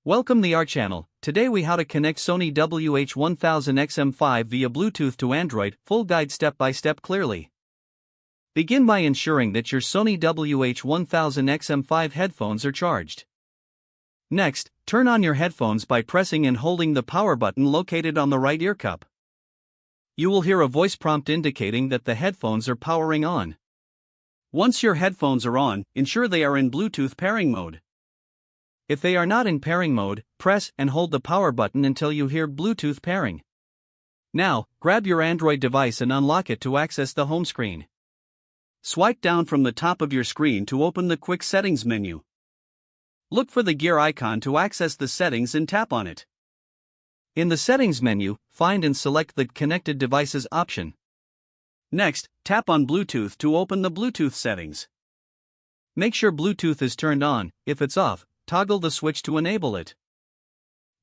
Welcome to our channel. Today we how to connect Sony WH-1000XM5 via Bluetooth to Android, full guide step by step clearly. Begin by ensuring that your Sony WH-1000XM5 headphones are charged. Next, turn on your headphones by pressing and holding the power button located on the right ear cup. You will hear a voice prompt indicating that the headphones are powering on. Once your headphones are on, ensure they are in Bluetooth pairing mode. If they are not in pairing mode, press and hold the power button until you hear Bluetooth pairing. Now, grab your Android device and unlock it to access the home screen. Swipe down from the top of your screen to open the quick settings menu. Look for the gear icon to access the settings and tap on it. In the settings menu, find and select the Connected Devices option. Next, tap on Bluetooth to open the Bluetooth settings. Make sure Bluetooth is turned on. If it's off, toggle the switch to enable it.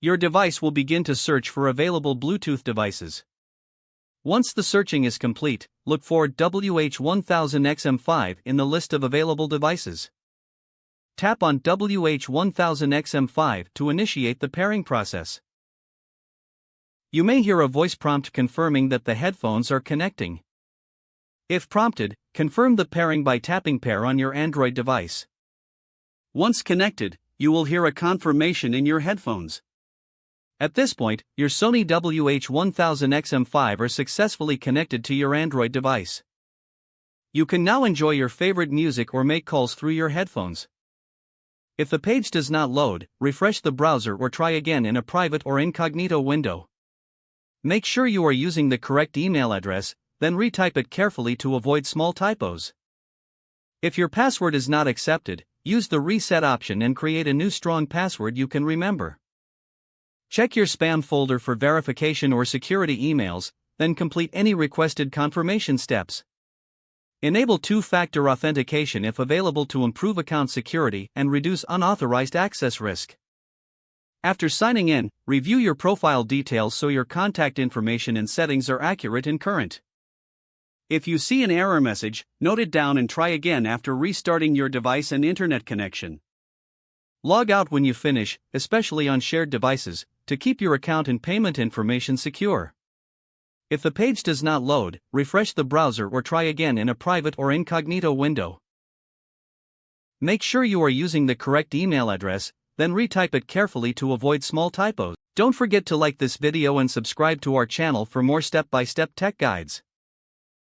Your device will begin to search for available Bluetooth devices. Once the searching is complete, look for WH-1000XM5 in the list of available devices. Tap on WH-1000XM5 to initiate the pairing process. You may hear a voice prompt confirming that the headphones are connecting. If prompted, confirm the pairing by tapping Pair on your Android device. Once connected, you will hear a confirmation in your headphones. At this point, your Sony WH-1000XM5 are successfully connected to your Android device. You can now enjoy your favorite music or make calls through your headphones. If the page does not load, refresh the browser or try again in a private or incognito window. Make sure you are using the correct email address, then retype it carefully to avoid small typos. If your password is not accepted, use the reset option and create a new strong password you can remember. Check your spam folder for verification or security emails, then complete any requested confirmation steps. Enable two-factor authentication if available to improve account security and reduce unauthorized access risk. After signing in, review your profile details so your contact information and settings are accurate and current. If you see an error message, note it down and try again after restarting your device and internet connection. Log out when you finish, especially on shared devices, to keep your account and payment information secure. If the page does not load, refresh the browser or try again in a private or incognito window. Make sure you are using the correct email address, then retype it carefully to avoid small typos. Don't forget to like this video and subscribe to our channel for more step-by-step tech guides.